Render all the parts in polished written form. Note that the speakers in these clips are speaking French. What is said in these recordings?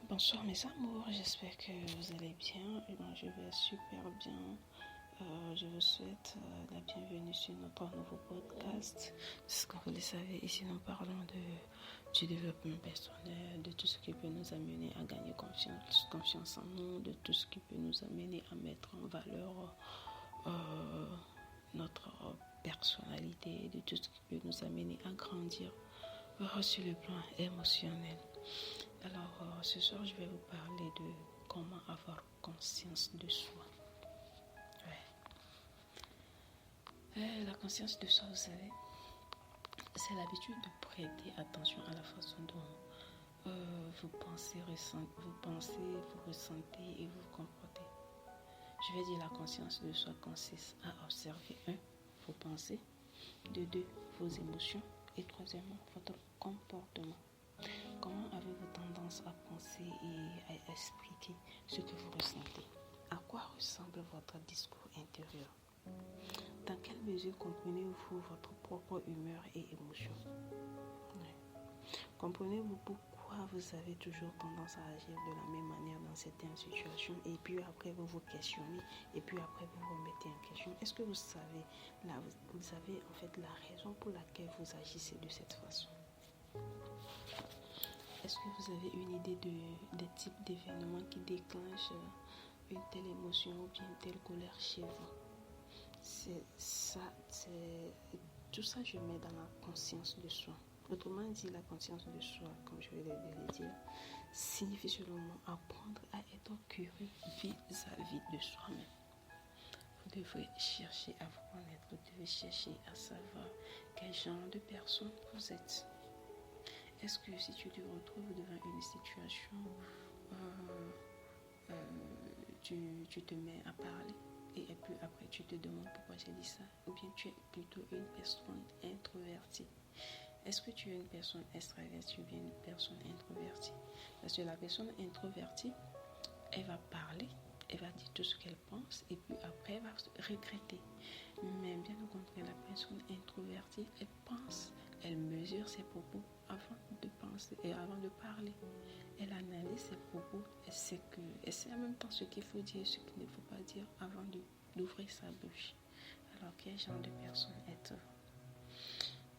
Bonsoir mes amours, j'espère que vous allez bien. Je vais super bien. Je vous souhaite la bienvenue sur notre nouveau podcast. Comme vous le savez, ici nous parlons du développement personnel, de tout ce qui peut nous amener à gagner confiance en nous, de tout ce qui peut nous amener à mettre en valeur notre personnalité, de tout ce qui peut nous amener à grandir sur le plan émotionnel. Alors, ce soir, je vais vous parler de comment avoir conscience de soi. La conscience de soi, vous savez, c'est l'habitude de prêter attention à la façon dont vous pensez, vous ressentez et vous comportez. Je vais dire la conscience de soi consiste à observer 1. Vos pensées, 2. Vos émotions et 3. Votre comportement. Comment avez-vous tendance à penser et à expliquer ce que vous ressentez? À quoi ressemble votre discours intérieur? Dans quelle mesure comprenez-vous votre propre humeur et émotion? Comprenez-vous pourquoi vous avez toujours tendance à agir de la même manière dans certaines situations et puis après vous vous questionnez et puis après vous vous remettez en question? Est-ce que vous savez en fait la raison pour laquelle vous agissez de cette façon? Est-ce que vous avez une idée des types d'événements qui déclenchent une telle émotion ou bien une telle colère chez vous? Tout ça, je mets dans la conscience de soi. Autrement dit, la conscience de soi, comme je vais le dire, signifie selon moi apprendre à être curieux vis-à-vis de soi-même. Vous devez chercher à vous connaître, vous devez chercher à savoir quel genre de personne vous êtes. Est-ce que si tu te retrouves devant une situation, tu te mets à parler et puis après tu te demandes pourquoi j'ai dit ça, ou bien tu es plutôt une personne introvertie? Est-ce que tu es une personne extravertie ou bien une personne introvertie? Parce que la personne introvertie, elle va parler, elle va dire tout ce qu'elle pense et puis après elle va regretter. Mais bien au contraire, la personne introvertie, elle pense, elle mesure ses propos avant de penser et avant de parler. Elle analyse ses propos, elle sait en même temps ce qu'il faut dire et ce qu'il ne faut pas dire avant d'ouvrir sa bouche. Alors, quel genre de personne êtes-vous?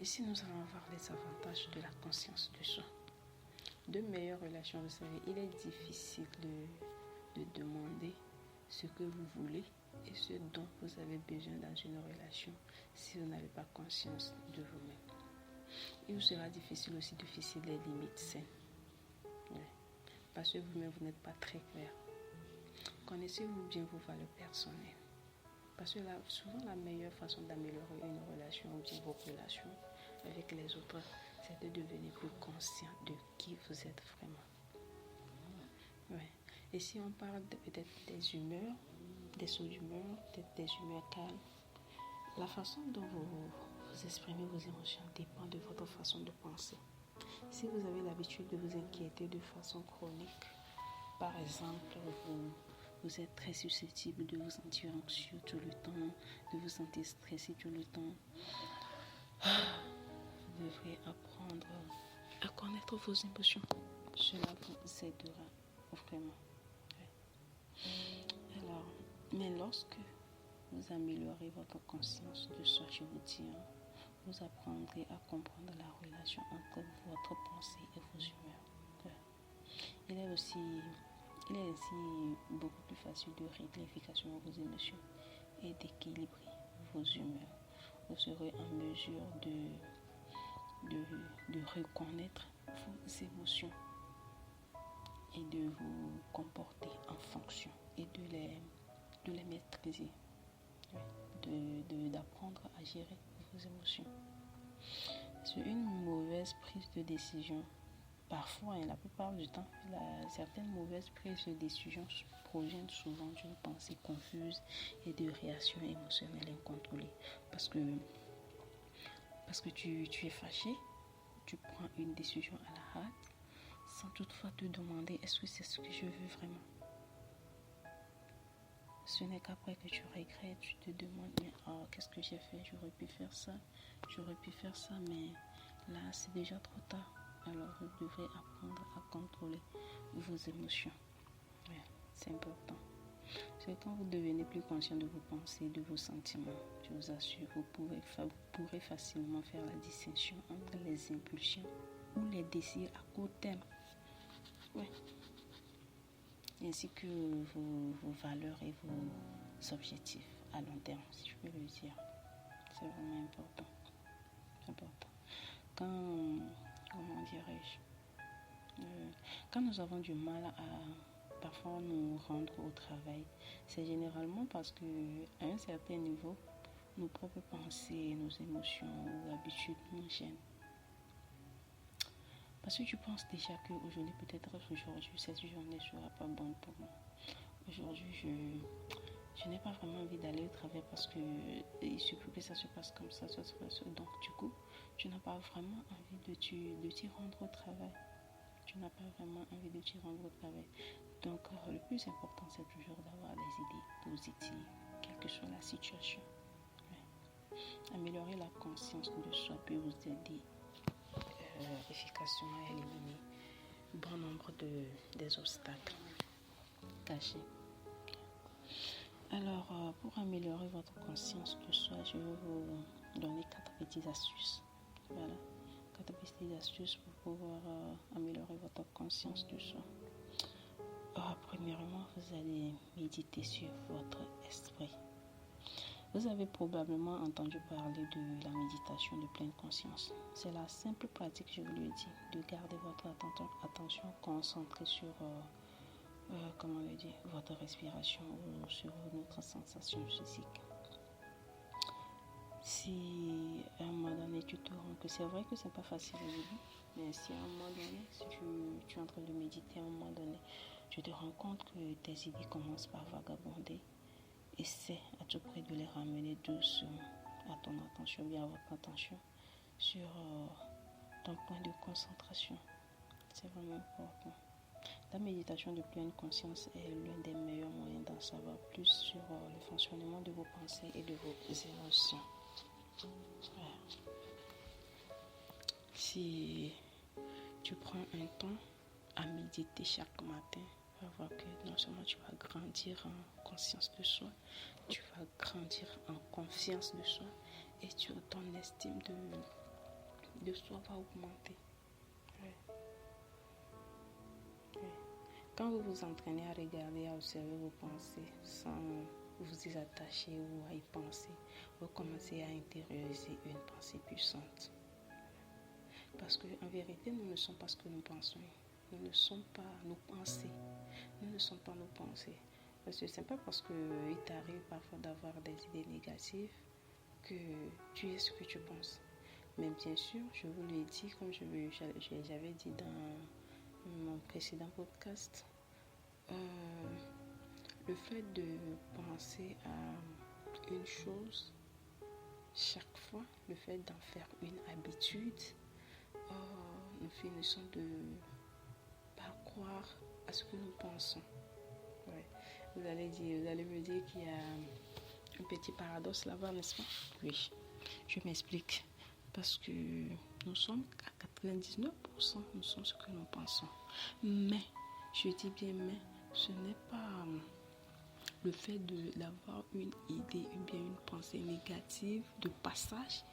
Ici, nous allons voir les avantages de la conscience de soi. De meilleures relations, vous savez, il est difficile de demander ce que vous voulez et ce dont vous avez besoin dans une relation si vous n'avez pas conscience de vous-même. Il vous sera difficile aussi de fixer les limites saines. Parce que vous-même, vous n'êtes pas très clair. Connaissez-vous bien vos valeurs personnelles? Parce que souvent, la meilleure façon d'améliorer une relation ou bien vos relations avec les autres, c'est de devenir plus conscient de qui vous êtes vraiment. Et si on parle peut-être des humeurs, des sauts d'humeur, peut-être des humeurs calmes, la façon dont vous exprimez vos émotions dépend de votre façon de penser. Si vous avez l'habitude de vous inquiéter de façon chronique, par exemple, vous êtes très susceptible de vous sentir anxieux tout le temps, de vous sentir stressé tout le temps, vous devrez apprendre à connaître vos émotions. Cela vous aidera vraiment. Alors, mais lorsque vous améliorez votre conscience de soi, je vous dis, vous apprendrez à comprendre la relation entre votre pensée et vos humeurs. Il est ainsi beaucoup plus facile de régler efficacement vos émotions et d'équilibrer vos humeurs. Vous serez en mesure de reconnaître vos émotions et de vous comporter en fonction et de les maîtriser, d'apprendre à gérer vos émotions. C'est une mauvaise prise de décision. Parfois, et la plupart du temps, certaines mauvaises prises de décision proviennent souvent d'une pensée confuse et de réactions émotionnelles incontrôlées. Parce que tu es fâché, tu prends une décision à la hâte, sans toutefois te demander est-ce que c'est ce que je veux vraiment. Ce n'est qu'après que tu regrettes, tu te demandes mais qu'est-ce que j'ai fait, j'aurais pu faire ça, mais là c'est déjà trop tard. alors vous devrez apprendre à contrôler vos émotions. Ouais, c'est important. C'est quand vous devenez plus conscient de vos pensées, de vos sentiments, je vous assure, vous pourrez facilement faire la distinction entre les impulsions ou les désirs à court terme. Ouais. Ainsi que vos valeurs et vos objectifs à long terme, si je peux le dire. C'est vraiment important. Comment dirais-je, quand nous avons du mal à parfois nous rendre au travail, c'est généralement parce qu'à un certain niveau, nos propres pensées, nos émotions ou habitudes nous gênent. Parce que tu penses déjà qu'aujourd'hui, peut-être aujourd'hui, cette journée ne sera pas bonne pour moi. Aujourd'hui, je n'ai pas vraiment envie d'aller au travail parce que il suffit que ça se passe comme ça. Donc, du coup, tu n'as pas vraiment envie de t'y rendre au travail. Donc, le plus important, c'est toujours d'avoir des idées positives, quelle que soit la situation. Ouais. Améliorer la conscience de soi peut vous aider efficacement à éliminer bon nombre des obstacles cachés. Alors, pour améliorer votre conscience de soi, je vais vous donner 4 petites astuces. Voilà, 4 petites astuces pour pouvoir améliorer votre conscience de soi. Premièrement, vous allez méditer sur votre esprit. Vous avez probablement entendu parler de la méditation de pleine conscience. C'est la simple pratique, je vous le dis, de garder votre attention concentrée sur votre respiration ou sur notre sensation physique. Si à un moment donné tu te rends compte que c'est vrai que c'est pas facile au début, mais si à un moment donné, si tu es en train de méditer, à un moment donné, tu te rends compte que tes idées commencent par vagabonder, essaie à tout prix de les ramener doucement à ton attention, bien à votre attention, sur ton point de concentration. C'est vraiment important. La méditation de pleine conscience est l'un des meilleurs moyens d'en savoir plus sur le fonctionnement de vos pensées et de vos émotions. Ouais. Si tu prends un temps à méditer chaque matin, tu vas voir que non seulement tu vas grandir en conscience de soi, tu vas grandir en confiance de soi et ton estime de soi va augmenter. Ouais. Ouais. Quand vous vous entraînez à regarder, à observer vos pensées sans vous y attacher ou à y penser, vous commencez à intérioriser une pensée puissante. Parce qu'en vérité, nous ne sommes pas ce que nous pensons. Nous ne sommes pas nos pensées. Nous ne sommes pas nos pensées. Parce que ce n'est pas parce qu'il t'arrive parfois d'avoir des idées négatives que tu es ce que tu penses. Mais bien sûr, je vous l'ai dit, comme j'avais dit dans mon précédent podcast, le fait de penser à une chose chaque fois, le fait d'en faire une habitude, nous finissons de ne pas croire à ce que nous pensons. Ouais. Vous allez me dire qu'il y a un petit paradoxe là-bas, n'est-ce pas? Oui, je m'explique. Parce que nous sommes à 99%, nous sommes ce que nous pensons. Mais, je dis bien mais, ce n'est pas le fait d'avoir une idée ou bien une pensée négative de passage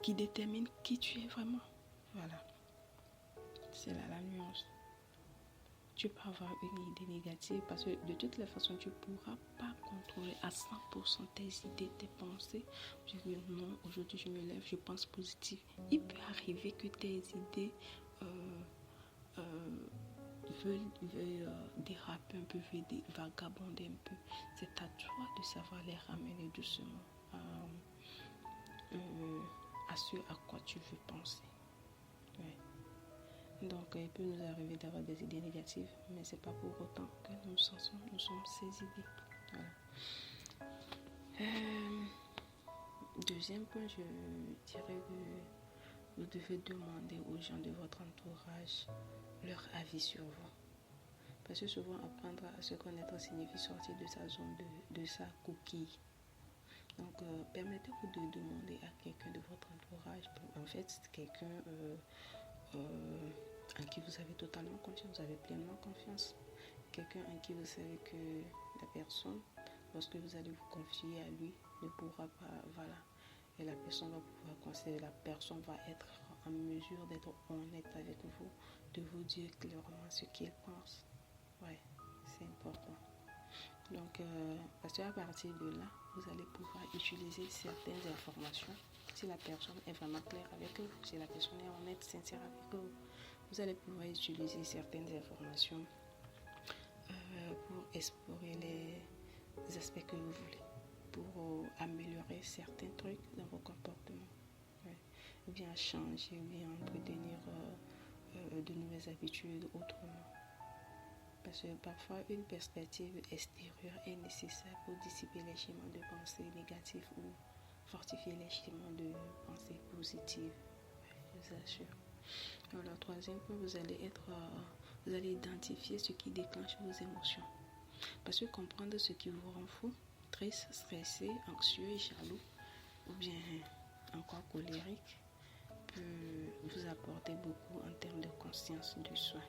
qui détermine qui tu es vraiment. Voilà. C'est là la nuance. Tu peux avoir une idée négative parce que de toutes les façons, tu ne pourras pas contrôler à 100% tes idées, tes pensées. Je dis non, aujourd'hui je me lève, je pense positif. Il peut arriver que tes idées veulent déraper un peu, veulent vagabonder un peu. C'est à toi de savoir les ramener doucement à ce à quoi tu veux penser. Ouais. Donc, il peut nous arriver d'avoir des idées négatives, mais ce n'est pas pour autant que nous sommes ces idées. Voilà. Deuxième point, je dirais que vous devez demander aux gens de votre entourage leur avis sur vous. Parce que souvent, apprendre à se connaître signifie sortir de sa zone, de sa coquille. Donc, permettez-vous de demander à quelqu'un de votre entourage, en fait, quelqu'un en qui vous avez totalement confiance, vous avez pleinement confiance. Quelqu'un en qui vous savez que la personne, lorsque vous allez vous confier à lui, ne pourra pas, voilà. Et la personne va pouvoir considérer, la personne va être en mesure d'être honnête avec vous, de vous dire clairement ce qu'il pense. Ouais, c'est important. Donc, parce qu'à partir de là, vous allez pouvoir utiliser certaines informations. Si la personne est vraiment claire avec vous, si la personne est honnête, sincère avec vous, vous allez pouvoir utiliser certaines informations pour explorer les aspects que vous voulez, pour améliorer certains trucs dans vos comportements, ouais. Ou bien changer, ou bien entretenir de nouvelles habitudes autrement. Parce que parfois, une perspective extérieure est nécessaire pour dissiper les schémas de pensée négatifs ou fortifier les schémas de pensée positive. Je vous assure. Alors, le troisième point, vous allez identifier ce qui déclenche vos émotions. Parce que comprendre ce qui vous rend fou, triste, stressé, anxieux, jaloux, ou bien encore colérique, peut vous apporter beaucoup en termes de conscience du soi.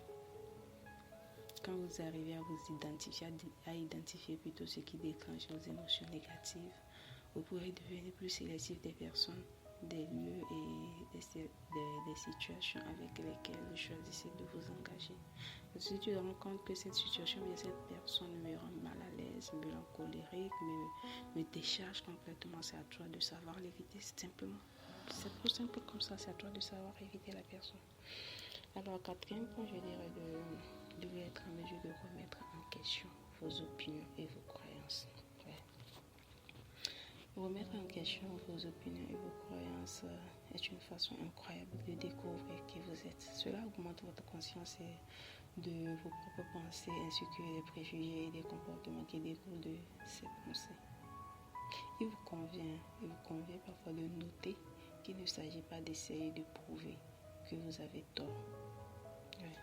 Quand vous arrivez à vous identifier plutôt ce qui déclenche vos émotions négatives, vous pourrez devenir plus sélectif des personnes, des lieux et des situations avec lesquelles vous choisissez de vous engager. Parce que si tu te rends compte que cette situation, bien cette personne me rend mal à l'aise, me rend colérique, me décharge complètement, c'est à toi de savoir l'éviter simplement. C'est plus simple comme ça, c'est à toi de savoir éviter la personne. Alors, quatrième point, je dirais de être en mesure de remettre en question vos opinions et vos croyances. Ouais. Remettre en question vos opinions et vos croyances est une façon incroyable de découvrir qui vous êtes. Cela augmente votre conscience de vos propres pensées ainsi que les préjugés et des comportements qui découlent de ces pensées. Il vous convient parfois de noter qu'il ne s'agit pas d'essayer de prouver que vous avez tort. Ouais.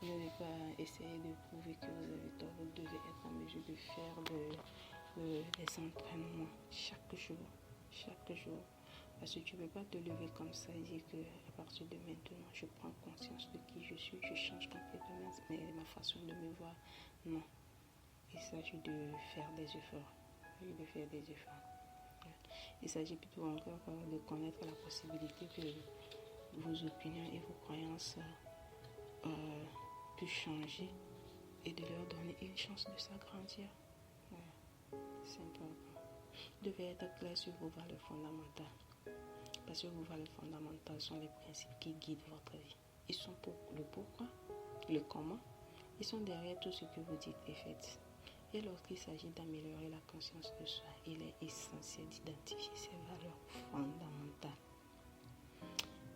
Vous n'allez pas essayer de prouver que vous avez tort. Vous devez être en mesure de faire des entraînements chaque jour. Parce que tu ne peux pas te lever comme ça et dire qu'à partir de maintenant, je prends conscience de qui je suis, je change complètement ma façon de me voir. Non. Il s'agit de faire des efforts. Il s'agit plutôt encore de connaître la possibilité que vos opinions et vos croyances puissent changer et de leur donner une chance de s'agrandir. Ouais, c'est important. Vous devez être clair sur vos valeurs fondamentales. Parce que vos valeurs fondamentales sont les principes qui guident votre vie. Ils sont pour le pourquoi, le comment. Ils sont derrière tout ce que vous dites et faites. Et lorsqu'il s'agit d'améliorer la conscience de soi, il est essentiel d'identifier ces valeurs fondamentales.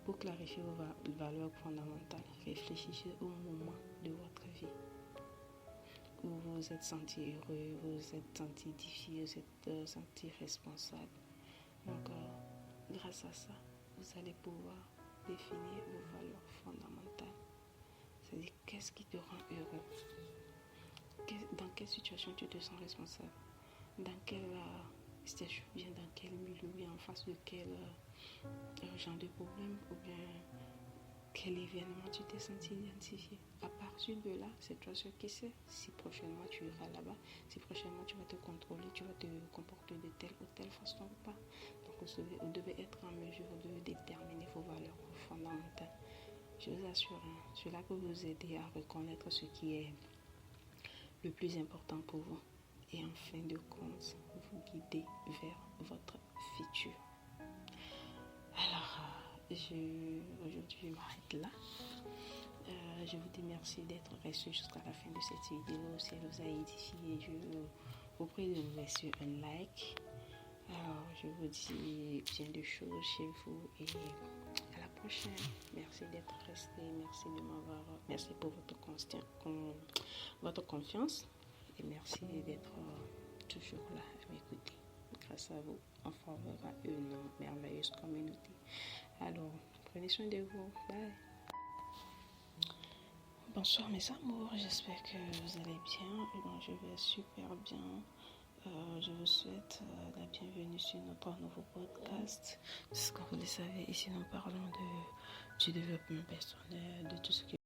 Pour clarifier vos valeurs fondamentales, réfléchissez au moment de votre vie où vous vous êtes senti heureux, vous vous êtes senti édifié, vous êtes senti responsable. Donc, grâce à ça, vous allez pouvoir définir vos valeurs fondamentales. C'est-à-dire, qu'est-ce qui te rend heureux? Dans quelle situation tu te sens responsable? Dans quelle situation, bien dans quel milieu, bien en face de quel genre de problème, ou bien quel événement tu t'es senti identifié. À partir de là, c'est toi seul qui sais si prochainement tu iras là-bas, si prochainement tu vas te contrôler, tu vas te comporter de telle ou telle façon ou pas. Donc vous devez être en mesure de déterminer vos valeurs fondamentales. Je vous assure, cela peut vous aider à reconnaître ce qui est le plus important pour vous et en fin de compte vous guider vers votre futur. Alors aujourd'hui je m'arrête là. Je vous dis merci d'être resté jusqu'à la fin de cette vidéo. Si elle vous a édifié, je vous prie de nous laisser un like. Alors je vous dis bien de choses chez vous et à la prochaine. Merci d'être resté, merci pour votre confiance et merci d'être toujours là à m'écouter. Grâce à vous, on formera une merveilleuse communauté. Alors, prenez soin de vous. Bye. Bonsoir mes amours, j'espère que vous allez bien. Je vais super bien. je vous souhaite la bienvenue sur notre nouveau podcast. Comme vous le savez, ici nous parlons du développement personnel, de tout ce qui